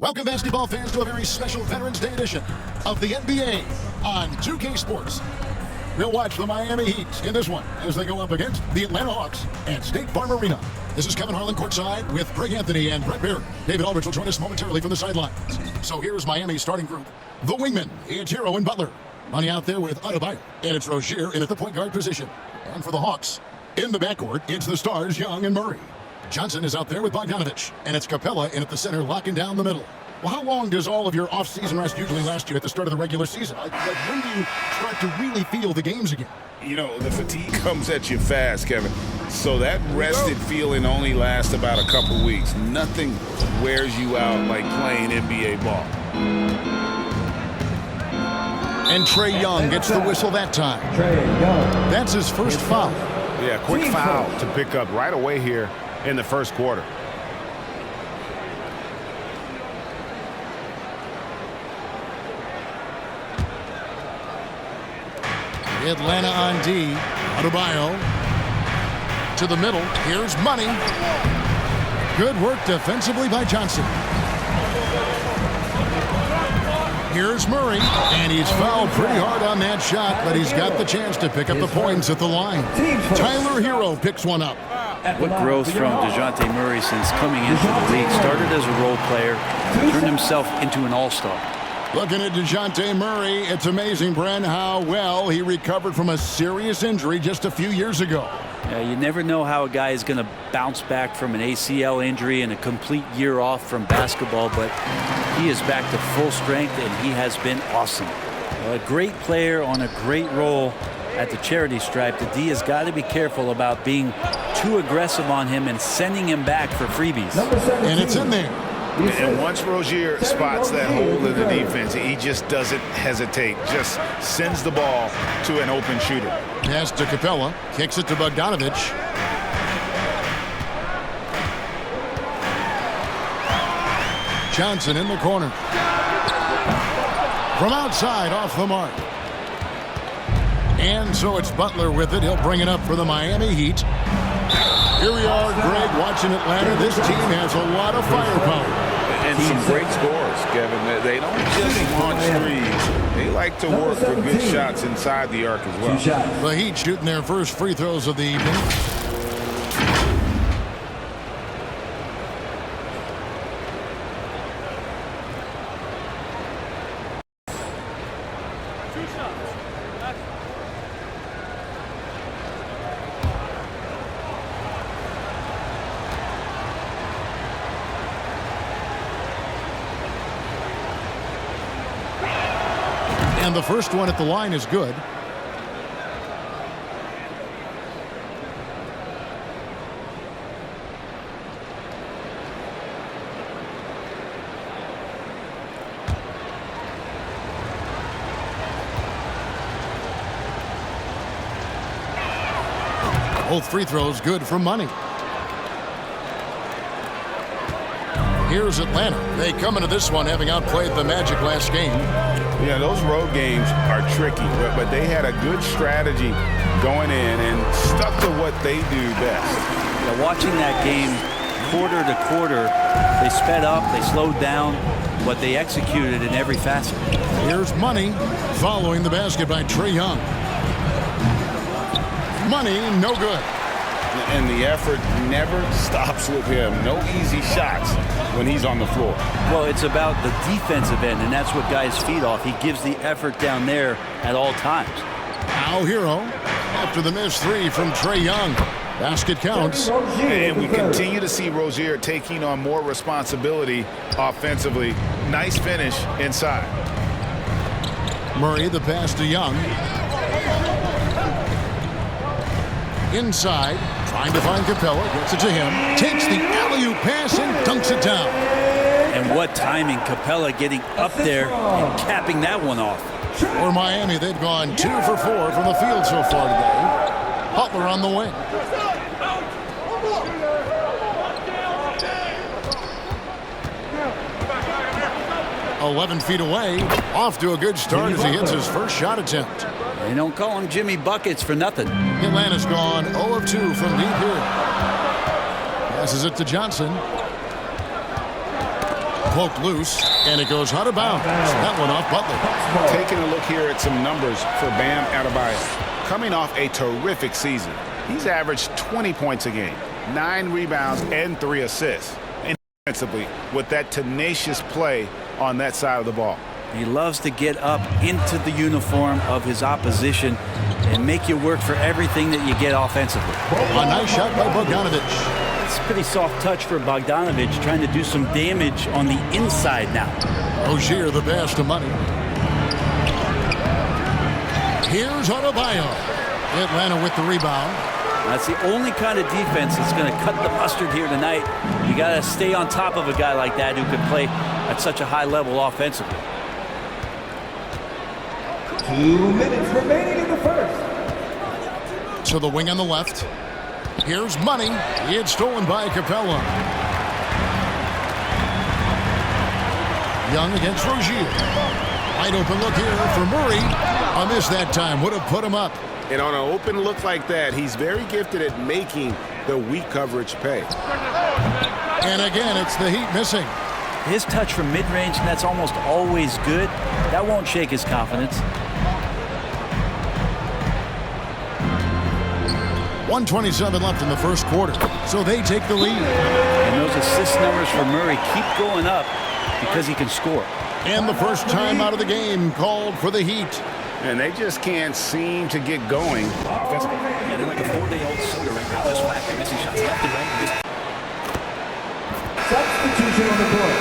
Welcome, basketball fans, to a very special Veterans Day edition of the NBA on 2K Sports. We'll watch the Miami Heat in this one as they go up against the Atlanta Hawks at State Farm Arena. This is Kevin Harlan courtside with Greg Anthony and Brett Beard. David Aldridge will join us momentarily from the sidelines. So here's Miami's starting group. The wingmen, it's Hero and Butler. Money out there with Adebayo, and it's Rozier in at the point guard position. And for the Hawks, in the backcourt, it's the stars Young and Murray. Johnson is out there with Bogdanovich, and it's Capella in at the center, locking down the middle. Well, how long does all of your off-season rest usually last you at the start of the regular season? Like when do you start to really feel the games again? You know, the fatigue comes at you fast, Kevin. So that rested feeling only lasts about a couple weeks. Nothing wears you out like playing NBA ball. And Trae Young gets the whistle that time. That's his first foul. Yeah, quick foul to pick up right away here in the first quarter. Atlanta on D. Adebayo to the middle. Here's Money. Good work defensively by Johnson. Here's Murray, and he's fouled pretty hard on that shot, but he's got the chance to pick up the points at the line. Tyler Hero picks one up. What growth from DeJounte Murray since coming into the league. Started as a role player, turned himself into an all-star. Looking at DeJounte Murray, it's amazing, Bren, how well he recovered from a serious injury just a few years ago. Yeah, you never know how a guy is going to bounce back from an ACL injury and a complete year off from basketball, but he is back to full strength, and he has been awesome. A great player on a great role at the charity stripe. The D has got to be careful about being too aggressive on him and sending him back for freebies. And it's in there. And once Rozier spots that hole in the defense, he just doesn't hesitate. Just sends the ball to an open shooter. Pass to Capella. Kicks it to Bogdanovich. Johnson in the corner. From outside, off the mark. And so it's Butler with it. He'll bring it up for the Miami Heat. Here we are, Greg, watching Atlanta. This team has a lot of firepower. And some great scores, Kevin. They don't just launch threes. They like to work for good shots inside the arc as well. The Heat shooting their first free throws of the evening. And the first one at the line is good. Both free throws good for Money. Here's Atlanta. They come into this one having outplayed the Magic last game. Yeah, those road games are tricky, but they had a good strategy going in and stuck to what they do best. Yeah, watching that game quarter to quarter, they sped up, they slowed down, but they executed in every facet. Here's Money following the basket by Trae Young. Money, no good. And the effort never stops with him. No easy shots when he's on the floor. Well, it's about the defensive end, and that's what guys feed off. He gives the effort down there at all times. Now Hero after the missed three from Trae Young. Basket counts. And we continue to see Rozier taking on more responsibility offensively. Nice finish inside. Murray, the pass to Young. Inside, trying to find Capella, gets it to him, takes the alley-oop pass and dunks it down. And what timing, Capella getting up there and capping that one off. For Miami, they've gone 2 for 4 from the field so far today. Butler on the wing. "11 feet away, off to a good start as he hits his first shot attempt." They don't call him Jimmy Buckets for nothing. Atlanta's gone 0 of 2 from deep here. Passes it to Johnson. Poked loose, and it goes out of bounds. That one off Butler. Taking a look here at some numbers for Bam Adebayo. Coming off a terrific season, he's averaged 20 points a game, 9 rebounds, and 3 assists. And defensively, with that tenacious play on that side of the ball. He loves to get up into the uniform of his opposition and make you work for everything that you get offensively. A nice shot by Bogdanovich. It's a pretty soft touch for Bogdanovich, trying to do some damage on the inside now. Rozier the pass to Money. Here's Adebayo. Atlanta with the rebound. That's the only kind of defense that's going to cut the mustard here tonight. You got to stay on top of a guy like that who can play at such a high level offensively. 2 minutes remaining in the first. To the wing on the left. Here's Money. It's stolen by Capella. Young against Rozier. Wide open look here for Murray. A miss that time. Would have put him up. And on an open look like that, he's very gifted at making the weak coverage pay. And again, it's the Heat missing. His touch from mid-range, and that's almost always good. That won't shake his confidence. 1:27 left in the first quarter, so they take the lead. And those assist numbers for Murray keep going up because he can score. And the first time out of the game called for the Heat. And they just can't seem to get going. Yeah, they're like a 4-day-old soda right now. Just flat, missing shots left and right. Substitution on the court.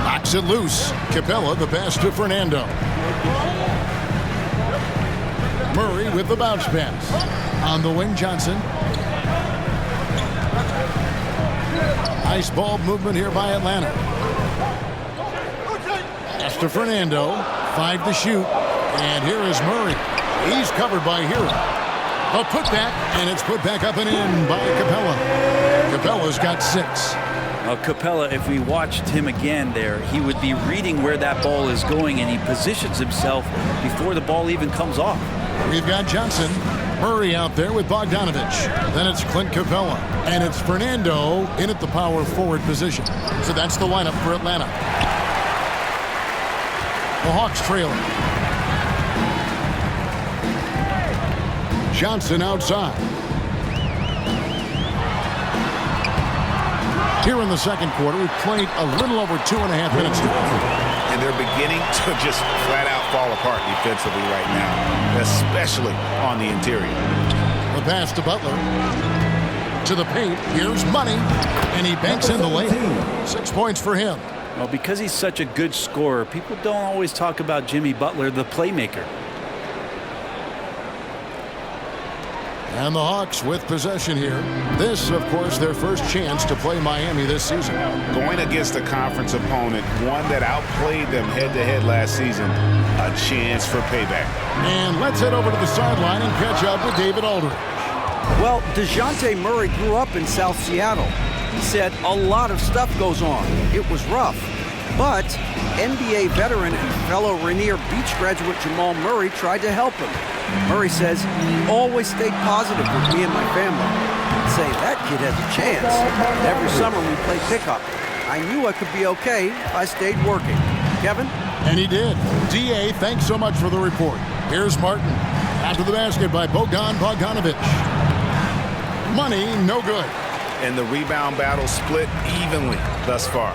Knocks it loose. Capella the pass to Fernando. Murray with the bounce pass. On the wing, Johnson. Nice ball movement here by Atlanta. Pass to Fernando. 5 to shoot. And here is Murray. He's covered by Hero. A putback, and it's put back up and in by Capella. Capella's got 6. Capella, if we watched him again there, he would be reading where that ball is going, and he positions himself before the ball even comes off. We've got Johnson. Murray out there with Bogdanovich. Then it's Clint Capella. And it's Fernando in at the power forward position. So that's the lineup for Atlanta. The Hawks trailing. Johnson outside. Here in the second quarter, we've played a little over 2.5 minutes now. And they're beginning to just flat out fall apart defensively right now, especially on the interior. The pass to Butler. To the paint. Here's Money. And he banks in the layup. 6 points for him. Well, because he's such a good scorer, people don't always talk about Jimmy Butler, the playmaker. And the Hawks with possession here. This, of course, their first chance to play Miami this season. Going against a conference opponent, one that outplayed them head-to-head last season, a chance for payback. And let's head over to the sideline and catch up with David Aldridge. Well, DeJounte Murray grew up in South Seattle. He said a lot of stuff goes on. It was rough. But NBA veteran and fellow Rainier Beach graduate Jamal Murray tried to help him. Murray says, he always stayed positive with me and my family. I'd say, that kid has a chance. Every summer we played pickup. I knew I could be okay if I stayed working. Kevin? And he did. D.A., thanks so much for the report. Here's Martin. After the basket by Bogdanovich. Money, no good. And the rebound battle split evenly thus far.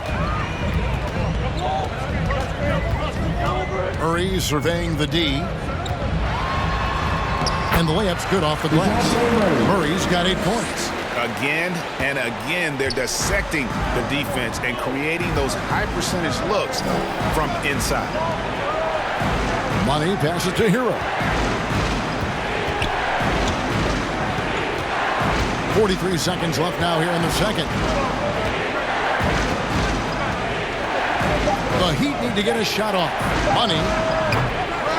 Murray surveying the D. And the layup's good off the glass. Murray's got 8 points. Again and again, they're dissecting the defense and creating those high percentage looks from inside. Money passes to Hero. 43 seconds left now here in the second. The Heat need to get a shot off. Money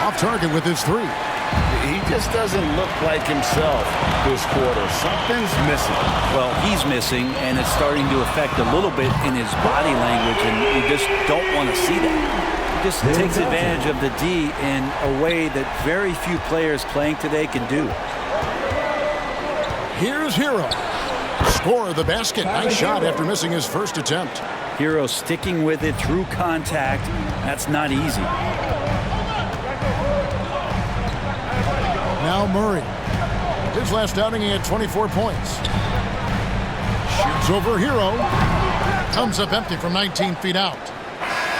off target with his 3. He just doesn't look like himself this quarter. Something's missing. Well, he's missing, and it's starting to affect a little bit in his body language, and you just don't want to see that. He just takes advantage of the D in a way that very few players playing today can do. Here's Hero. Score the basket. Nice shot after missing his first attempt. Hero sticking with it through contact. That's not easy. Now Murray. His last outing, he had 24 points. Shoots over Hero. Comes up empty from 19 feet out.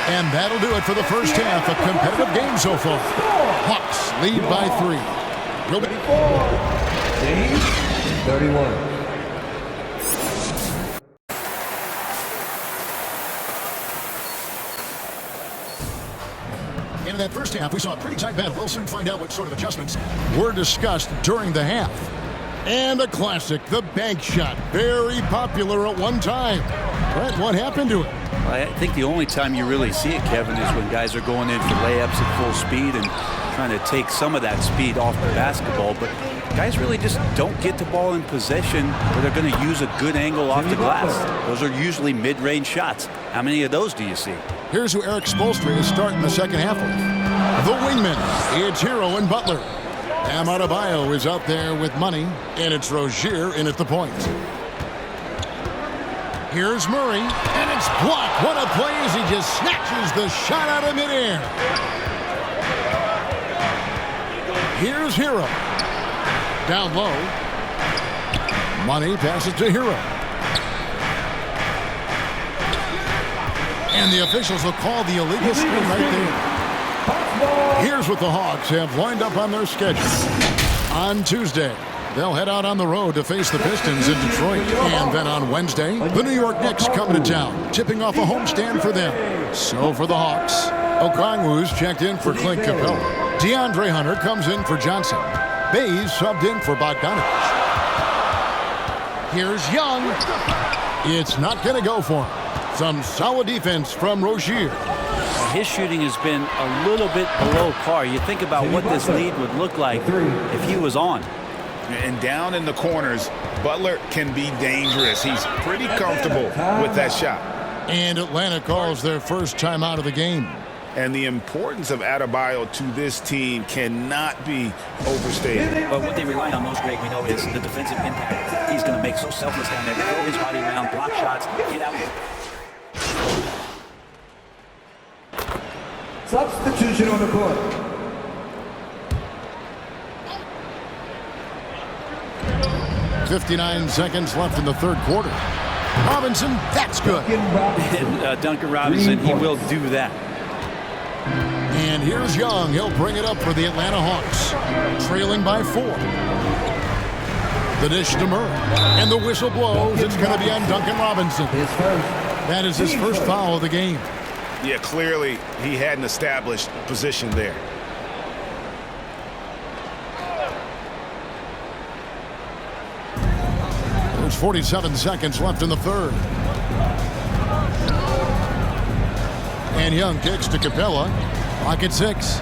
And that'll do it for the first half. A competitive game so far. Hawks lead by 3. James, 31. In that first half, we saw a pretty tight battle. We'll soon find out what sort of adjustments were discussed during the half. And a classic, the bank shot. Very popular at one time. Brett, what happened to it? I think the only time you really see it, Kevin, is when guys are going in for layups at full speed and trying to take some of that speed off the basketball. But guys really just don't get the ball in possession where they're going to use a good angle off the glass. Those are usually mid-range shots. How many of those do you see? Here's who Eric Spoelstra is starting the second half with. The wingman, it's Hero and Butler. Bam Adebayo is out there with money, and it's Rozier in at the point. Here's Murray, and it's blocked. What a play as he just snatches the shot out of midair. Here's Hero. Down low. Money passes to Hero. And the officials will call the illegal screen right there. Here's what the Hawks have lined up on their schedule. On Tuesday, they'll head out on the road to face the Pistons in Detroit. And then on Wednesday, the New York Knicks come to town, tipping off a homestand for them. So for the Hawks, Okongwu's checked in for Clint Capella. DeAndre Hunter comes in for Johnson. Bays subbed in for Bogdanovich. Here's Young. It's not going to go for him. Some solid defense from Rozier. His shooting has been a little bit below par. You think about what this lead would look like if he was on. And down in the corners, Butler can be dangerous. He's pretty comfortable with that shot. And Atlanta calls their first time out of the game. And the importance of Adebayo to this team cannot be overstated. But what they rely on most, Greg, we know, is the defensive impact. He's going to make so selfless down there, throw his body around, block shots, get out. Substitution on the court. .59 seconds left in the third quarter. Robinson, that's good. Duncan Robinson, he will do that. And here's Young. He'll bring it up for the Atlanta Hawks. Trailing by 4. The dish to Murray. And the whistle blows. It's going to be on Duncan Robinson. That is his first foul of the game. Yeah, clearly he hadn't established position there. There's 47 seconds left in the third. And Young kicks to Capella. Clock at 6.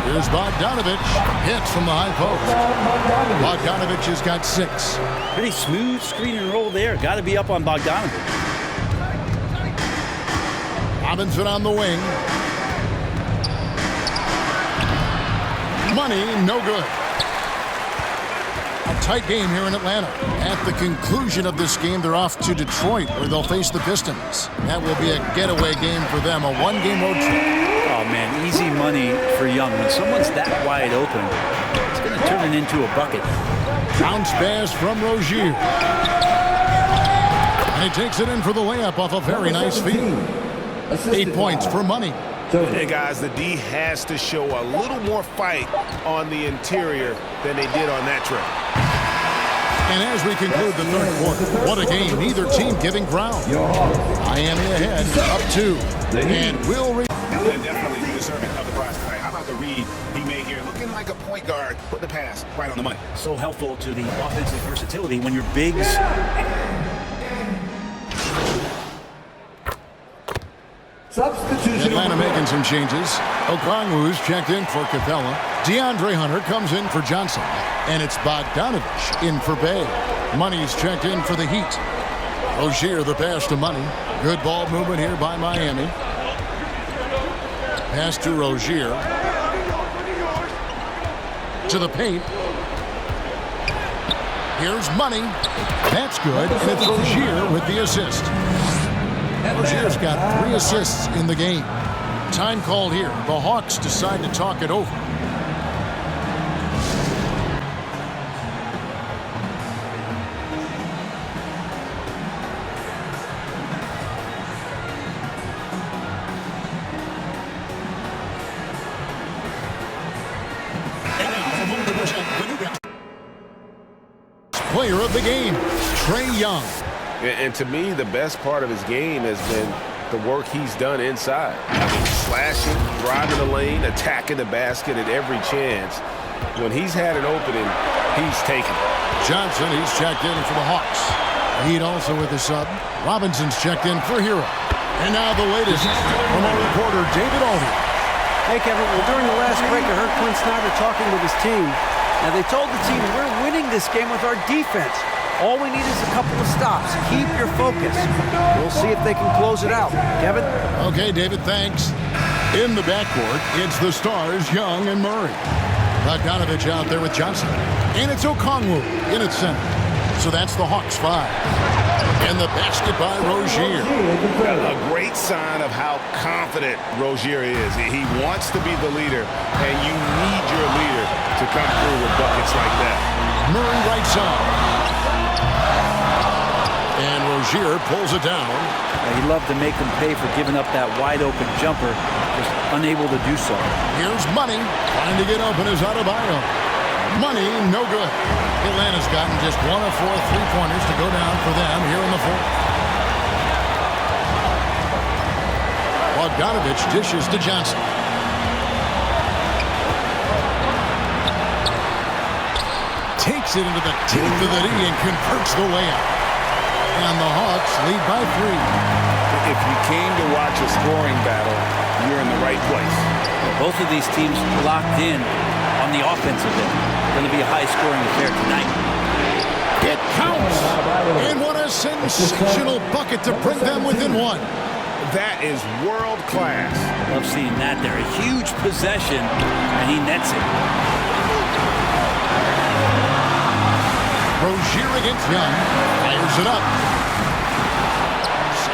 Here's Bogdanovich. Hits from the high post. Bogdanovich has got 6. Pretty smooth screen and roll there. Got to be up on Bogdanovich. Robinson on the wing. Money, no good. A tight game here in Atlanta. At the conclusion of this game, they're off to Detroit, where they'll face the Pistons. That will be a getaway game for them, a one-game road trip. Oh, man, easy money for Young. When someone's that wide open, it's going to turn it into a bucket. Bounce pass from Rozier. And he takes it in for the layup off a very nice feed. 8 points for Money. Hey, guys, the D has to show a little more fight on the interior than they did on that trip. And as we conclude the third quarter, what a game. Neither team giving ground. Miami ahead, up 2. And will read. Definitely deserving of the prize tonight. How about the read he made here? Looking like a point guard. Put the pass right on the money. So helpful to the offensive versatility when your bigs. Substitution. Atlanta making some changes. Okongwu's checked in for Capella. DeAndre Hunter comes in for Johnson. And it's Bogdanovich in for Bay. Money's checked in for the Heat. Rozier the pass to Money. Good ball movement here by Miami. Pass to Rozier. To the paint. Here's Money. That's good, and it's Rozier with the assist. Rozier's got 3 assists in the game. Time called here. The Hawks decide to talk it over. Player of the game, Trae Young. And to me, the best part of his game has been the work he's done inside. I mean, slashing, driving the lane, attacking the basket at every chance. When he's had an opening, he's taken it. Johnson, he's checked in for the Hawks. Heat also with the sub. Robinson's checked in for Hero. And now the latest from our reporter, David Alvey. Hey, Kevin, well, during the last break, I heard Quinn Snyder talking with his team. Now, they told the team, we're winning this game with our defense. All we need is a couple of stops. Keep your focus. We'll see if they can close it out. Kevin? Okay, David, thanks. In the backcourt, it's the stars, Young and Murray. Bogdanovich out there with Johnson. And it's Okongwu in its center. So that's the Hawks 5. And the basket by Rozier. A great sign of how confident Rozier is. He wants to be the leader, and you need your leader to come through with buckets like that. Murray right side. And Rozier pulls it down. He loved to make them pay for giving up that wide-open jumper, just unable to do so. Here's Money. Trying to get open is Adebayo. Money, no good. Atlanta's gotten just 1 of 4 3-pointers to go down for them here in the fourth. Bogdanovich dishes to Johnson. Takes it into the teeth of the D and converts the layup. And the Hawks lead by 3. If you came to watch a scoring battle, you're in the right place. Both of these teams locked in on the offensive end. Going to be a high-scoring affair tonight. It counts! And what a sensational bucket to bring them within 1. That is world class. Love seeing that there. A huge possession, and he nets it. Rozier against Young. Fires it up.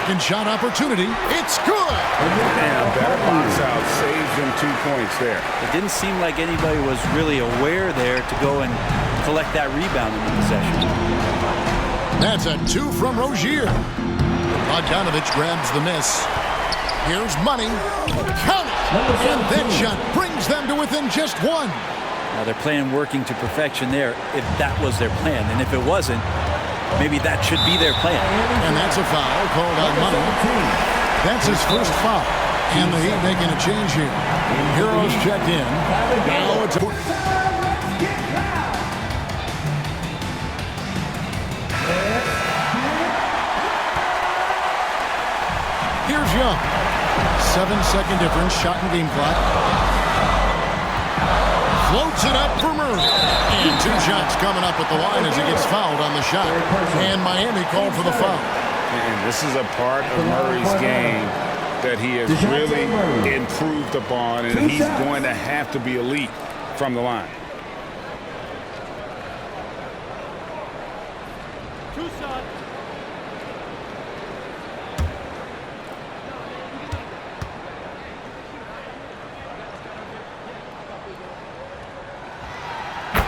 Second shot opportunity. It's good! And a better box out saves them 2 points there. It didn't seem like anybody was really aware there to go and collect that rebound in the possession. That's a 2 from Rozier. Bogdanovich grabs the miss. Here's Money. Count it! And that shot brings them to within just 1. Now they're playing working to perfection there if that was their plan. And if it wasn't, maybe that should be their plan. And that's a foul called on Money. That's his first foul. And the Heat making a change here. Heroes checked in. Now it's Here's Young. 7-second difference, shot and game clock. Floats it up for Murray. And 2 shots coming up at the line as he gets fouled on the shot. And Miami called for the foul. And this is a part of Murray's game that he has really improved upon, and he's going to have to be elite from the line.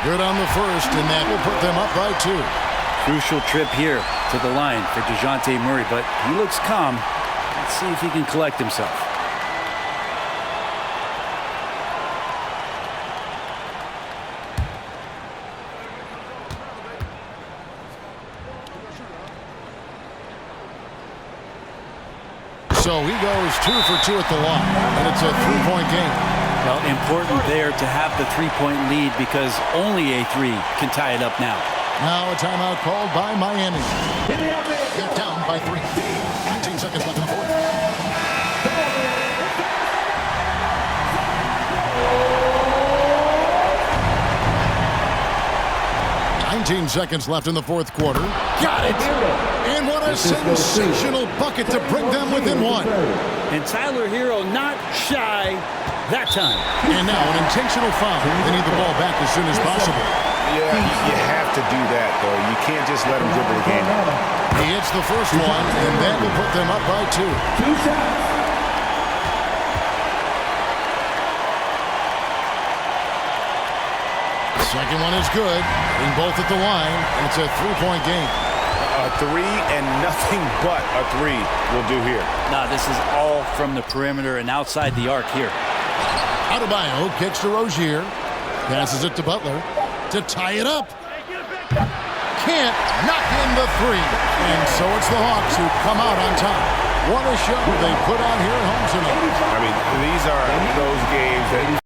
Good on the first, and that will put them up by 2. Crucial trip here to the line for DeJounte Murray, but he looks calm. Let's see if he can collect himself. So he goes 2 for 2 at the line, and it's a 3-point game. Well, important there to have the 3-point lead because only a 3 can tie it up now. Now a timeout called by Miami. Got down by 3. 19 seconds left in the fourth. Seconds left in the fourth quarter. Got it! And what a sensational bucket to bring them within 1. And Tyler Hero not shy that time. And now an intentional foul. They need the ball back as soon as possible. Yeah, you have to do that, though. You can't just let him dribble the game. He hits the first one, and that will put them up by 2. 2 shots. Second one is good. In both at the line. It's a 3-point game. A 3 and nothing but a 3 will do here. Now, this is all from the perimeter and outside the arc here. Adebayo kicks to Rozier. Passes it to Butler to tie it up. Can't knock in the 3. And so it's the Hawks who come out on top. What a show they put on here at home tonight. I mean, these are those games that